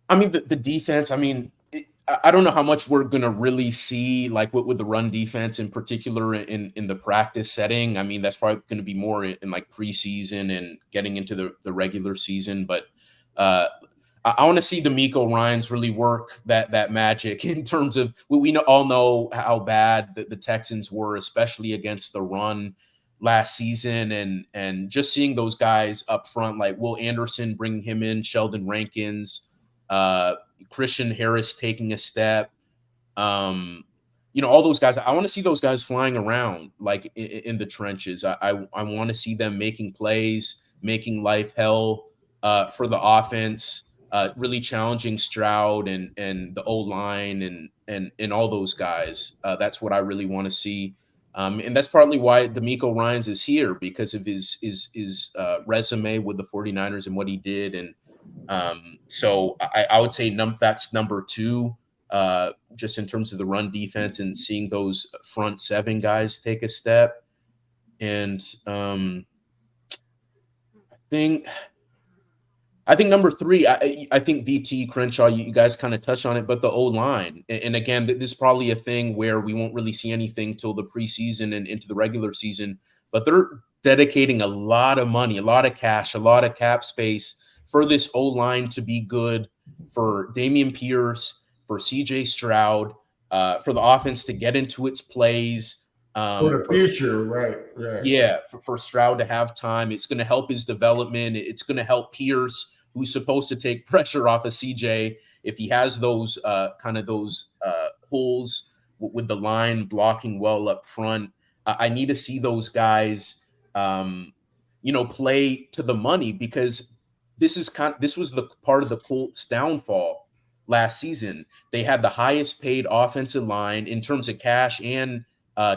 I mean, the defense, I don't know how much we're going to really see, like with the run defense in particular in the practice setting. I mean, that's probably going to be more in like preseason and getting into the regular season. But I want to see DeMeco Ryans really work that magic in terms of we all know how bad the Texans were, especially against the run last season, and just seeing those guys up front, like Will Anderson, bringing him in, Sheldon Rankins, Christian Harris taking a step, all those guys. I want to see those guys flying around like in the trenches. I want to see them making plays, making life hell for the offense. Really challenging Stroud and the O-line and all those guys. That's what I really want to see. And that's partly why DeMeco Ryans is here, because of his resume with the 49ers and what he did. And so I would say that's number 2, just in terms of the run defense and seeing those front 7 guys take a step. And I think I think number 3, I think VT, Crenshaw, you guys kind of touched on it, but the O-line. And again, this is probably a thing where we won't really see anything till the preseason and into the regular season, but they're dedicating a lot of money, a lot of cash, a lot of cap space for this O-line to be good, for Dameon Pierce, for CJ Stroud, for the offense to get into its plays. For the future, right. Yeah, for Stroud to have time. It's going to help his development. It's going to help Pierce, who's supposed to take pressure off of CJ if he has those holes with the line blocking well up front. I need to see those guys, play to the money, because this was the part of the Colts' downfall last season. They had the highest paid offensive line in terms of cash and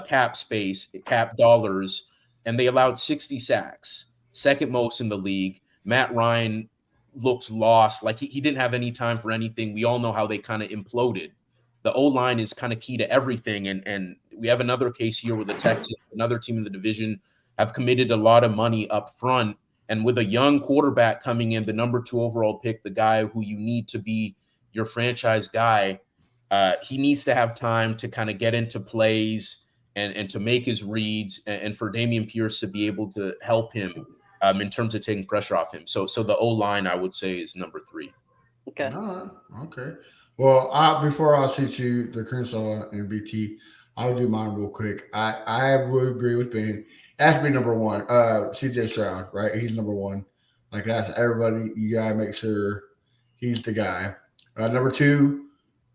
cap space, cap dollars, and they allowed 60 sacks, second most in the league. Matt Ryan looked lost, like he didn't have any time for anything. We all know how they kind of imploded. The O-line is kind of key to everything, and we have another case here with the Texans, another team in the division, have committed a lot of money up front, and with a young quarterback coming in, the number 2 overall pick, the guy who you need to be your franchise guy, he needs to have time to kind of get into plays and to make his reads, and for Dameon Pierce to be able to help him in terms of taking pressure off him. So the O-line, I would say, is number 3. Okay. All right. Okay. Well, before I shoot you the Crenshaw and BT, I'll do mine real quick. I would agree with Ben. It has to be number 1. CJ Stroud, right? He's number 1. Like, that's everybody. You got to make sure he's the guy. Number 2,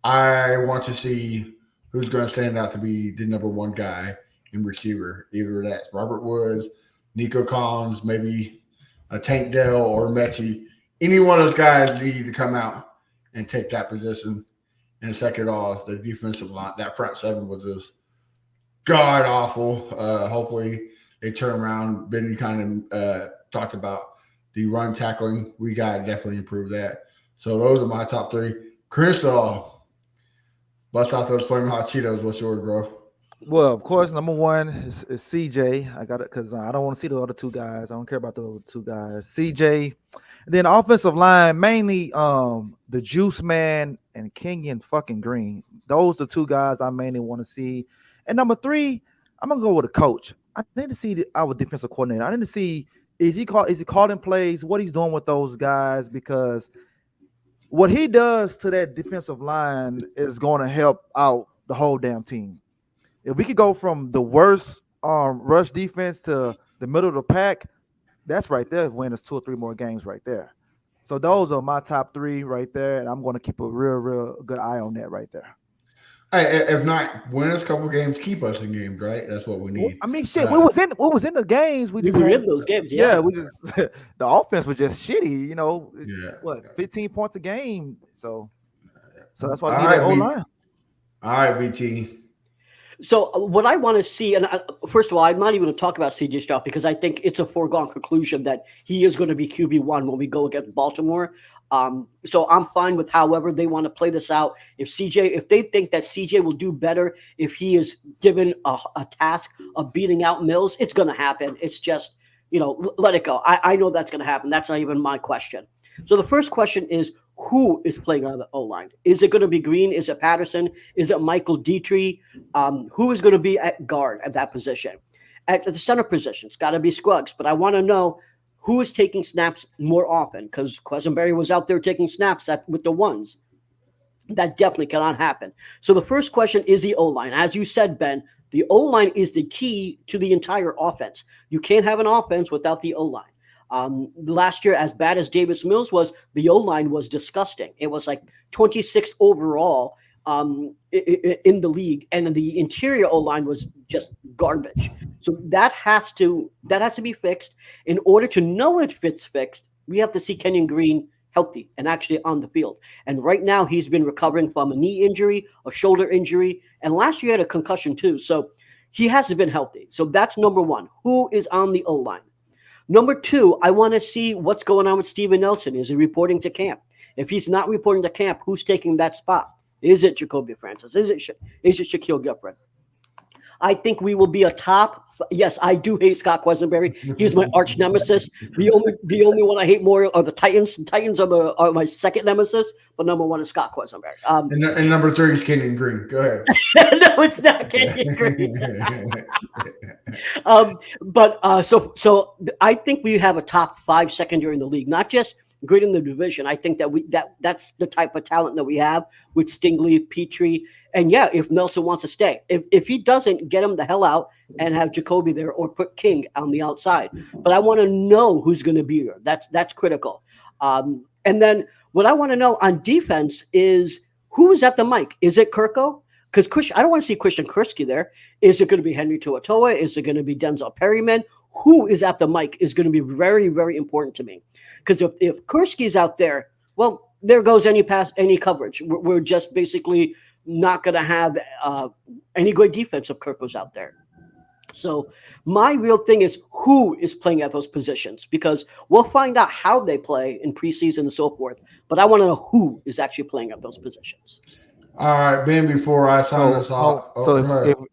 I want to see who's going to stand out to be the number 1 guy in receiver. Either that's Robert Woods, Nico Collins, maybe a Tank Dell or Mechie. Any one of those guys need to come out and take that position. And second off, the defensive line, that front 7 was just god awful. Hopefully they turn around. Benny kind of talked about the run tackling. We got to definitely improve that. So those are my top 3. Crenshaw, bust out those flaming hot Cheetos. What's yours, bro? Well, of course, number 1 is CJ. I got it because I don't want to see the other 2 guys. I don't care about the other 2 guys. CJ. And then offensive line, mainly the Juice Man and Kenyon fucking Green. Those are 2 guys I mainly want to see. And number 3, I'm gonna go with a coach. I need to see our defensive coordinator. I need to see is he calling plays, what he's doing with those guys, because what he does to that defensive line is going to help out the whole damn team. If we could go from the worst rush defense to the middle of the pack, that's right there. Win us 2 or 3 more games right there. So those are my top 3 right there, and I'm going to keep a real good eye on that right there. Hey, if not win us a couple games, keep us in games, right? That's what we need. I mean, shit, we was in the games. We were in those games. Yeah, we just the offense was just shitty. Yeah. 15 points a game. So that's why we All need right, that O-line. All right, BT. So what I want to see, and first of all, I'm not even going to talk about CJ Stroud because I think it's a foregone conclusion that he is going to be QB1 when we go against Baltimore. So I'm fine with however they want to play this out. If they think that CJ will do better if he is given a task of beating out Mills, it's going to happen. It's just, let it go. I know that's going to happen. That's not even my question. So the first question is, who is playing on the O-line? Is it going to be Green? Is it Patterson? Is it Michael Dietrich? Who is going to be at guard at that position? At the center position, it's got to be Scruggs. But I want to know who is taking snaps more often, because Quesenberry was out there taking snaps with the ones. That definitely cannot happen. So the first question is the O-line. As you said, Ben, the O-line is the key to the entire offense. You can't have an offense without the O-line. Last year, as bad as Davis Mills was, the O-line was disgusting. It was like 26 overall in the league, and the interior O-line was just garbage. So that has to be fixed. In order to know if it's fixed, we have to see Kenyon Green healthy and actually on the field. And right now, he's been recovering from a knee injury, a shoulder injury, and last year he had a concussion too. So he hasn't been healthy. So that's number 1. Who is on the O-line? Number 2, I want to see what's going on with Steven Nelson. Is he reporting to camp? If he's not reporting to camp, who's taking that spot? Is it Jacoby Francis? Is it Shaquille Gilbert? I think we will be a top Yes, I do hate Scott Quesenberry. He's my arch nemesis. The only one I hate more are the Titans. The Titans are my second nemesis, but number one is Scott Quesenberry. And number 3 is Kenyon Green. Go ahead. No, it's not Kenyon Green. So I think we have a top 5 secondary in the league, not just great in the division. I think that's the type of talent that we have with Stingley, Petrie, and yeah, if Nelson wants to stay, if he doesn't, get him the hell out and have Jacoby there or put King on the outside. But I want to know who's going to be here. That's critical. And then what I want to know on defense is who is at the mic. Is it Kirko? Because I don't want to see Christian Kurski there. Is it going to be Henry To'oTo'o? Is it going to be Denzel Perryman? Who is at the mic is going to be very, very important to me. Because if Kurski's out there, well, there goes any coverage. We're just basically not going to have any great defense if Kirko's out there. So my real thing is who is playing at those positions, because we'll find out how they play in preseason and so forth. But I want to know who is actually playing at those positions. All right, Ben, before I sign us off.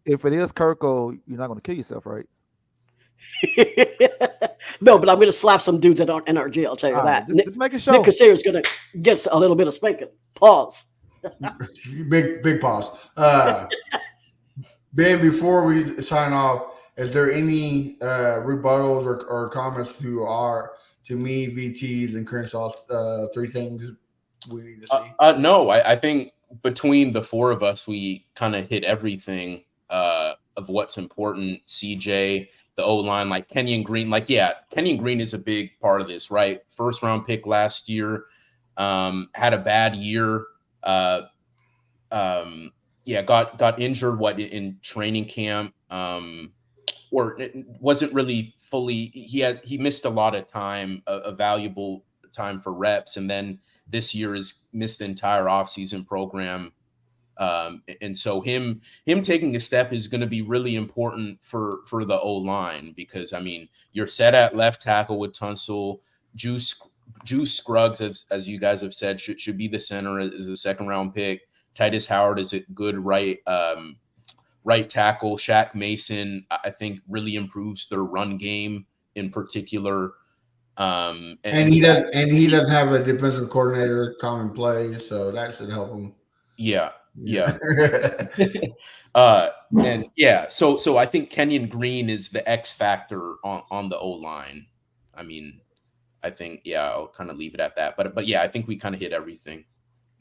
If it is Kirko, you're not going to kill yourself, right? No, but I'm going to slap some dudes at NRG. I'll tell you that. Just make it show. Nick Casario is going to get a little bit of spanking. Pause. Big pause. Ben, before we sign off, is there any rebuttals or comments to me, VTs, and Crenshaw's 3 things we need to see? No, I think between the 4 of us, we kind of hit everything of what's important. CJ, the O-line, like Kenyon Green. Kenyon Green is a big part of this, right? First round pick last year, had a bad year. Got injured in training camp, or it wasn't really fully. He missed a lot of time, a valuable time for reps, and then this year has missed the entire offseason program. And so him taking a step is going to be really important for the O-line, because I mean, you're set at left tackle with Tunsil. Juice Scruggs, as you guys have said, should be the center as a 2nd round pick. Tytus Howard is a good right tackle. Shaq Mason, I think, really improves their run game in particular. And he doesn't have a defensive coordinator calling plays, so that should help him. Yeah. So I think Kenyon Green is the X factor on the O-line. I mean, I think, I'll kind of leave it at that. But yeah, I think we kind of hit everything.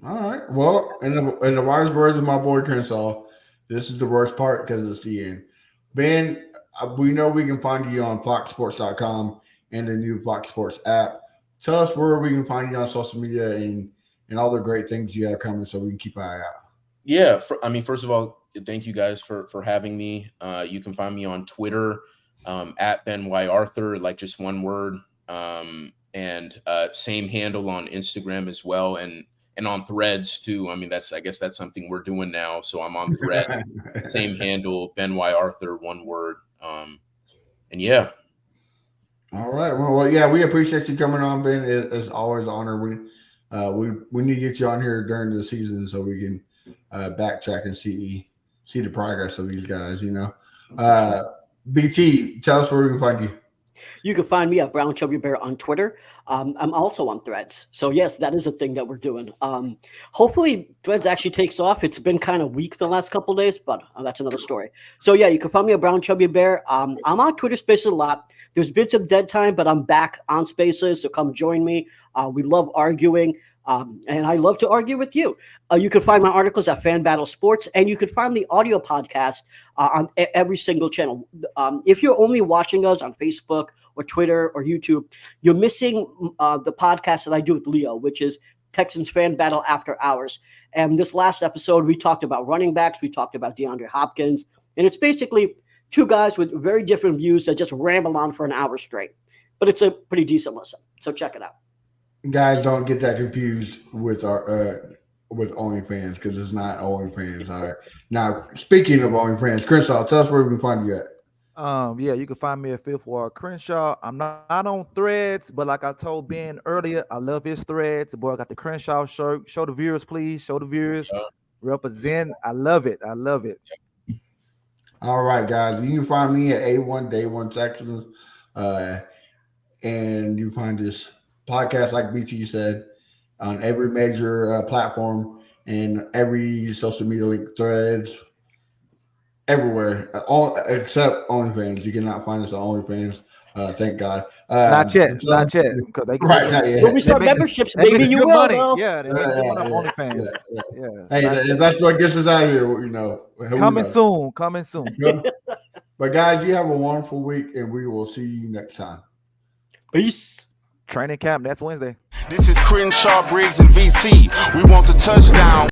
All right. Well, in the wise words of my boy Crenshaw, this is the worst part because it's the end. Ben, we know we can find you on foxsports.com and the new Fox Sports app. Tell us where we can find you on social media and all the great things you have coming so we can keep an eye out. Yeah. First of all, thank you guys for having me. You can find me on Twitter at Ben Y. Arthur, like just one word. And same handle on Instagram as well. And on Threads too. I mean, I guess that's something we're doing now. So I'm on Thread, same handle, Ben Y. Arthur, one word. And yeah. All right. Well, yeah, we appreciate you coming on, Ben. It's always an honor. We need to get you on here during the season so we can backtrack and see the progress of these guys. BT, tell us where we can find you. You can find me at Brown Chubby Bear on Twitter. I'm also on Threads. So yes, that is a thing that we're doing. Hopefully Threads actually takes off. It's been kind of weak the last couple of days, but that's another story. So yeah, you can find me at Brown Chubby Bear. I'm on Twitter Spaces a lot. There's bits of dead time, but I'm back on Spaces, so come join me. We love arguing. And I love to argue with you. You can find my articles at Fan Battle Sports, and you can find the audio podcast on every single channel. If you're only watching us on Facebook or Twitter or YouTube, you're missing the podcast that I do with Leo, which is Texans Fan Battle After Hours. And this last episode, we talked about running backs. We talked about DeAndre Hopkins. And it's basically 2 guys with very different views that just ramble on for an hour straight. But it's a pretty decent listen. So check it out. Guys, don't get that confused with with OnlyFans, because it's not OnlyFans. All right. Now, speaking of OnlyFans, Crenshaw, tell us where we can find you at. Yeah, you can find me at Fifth Ward Crenshaw. I'm not on Threads, but like I told Ben earlier, I love his Threads. The boy got the Crenshaw shirt. Show the viewers, please. Show the viewers. Represent. I love it. All right, guys. You can find me at A1 Day One Texans, and you find this podcast, like BT said, on every major platform and every social media link, Threads, everywhere, all except OnlyFans. You cannot find us on OnlyFans. Thank God. Not yet, because they can right, not yet. When we start memberships, they maybe make you good will. money. Though. Yeah, they make good money on OnlyFans. Yeah. Hey, if that's what gets us out of here, you know. Coming soon. But guys, you have a wonderful week, and we will see you next time. Peace. Training camp, that's Wednesday. This is Crenshaw, Briggs, and VT. We want the touchdown.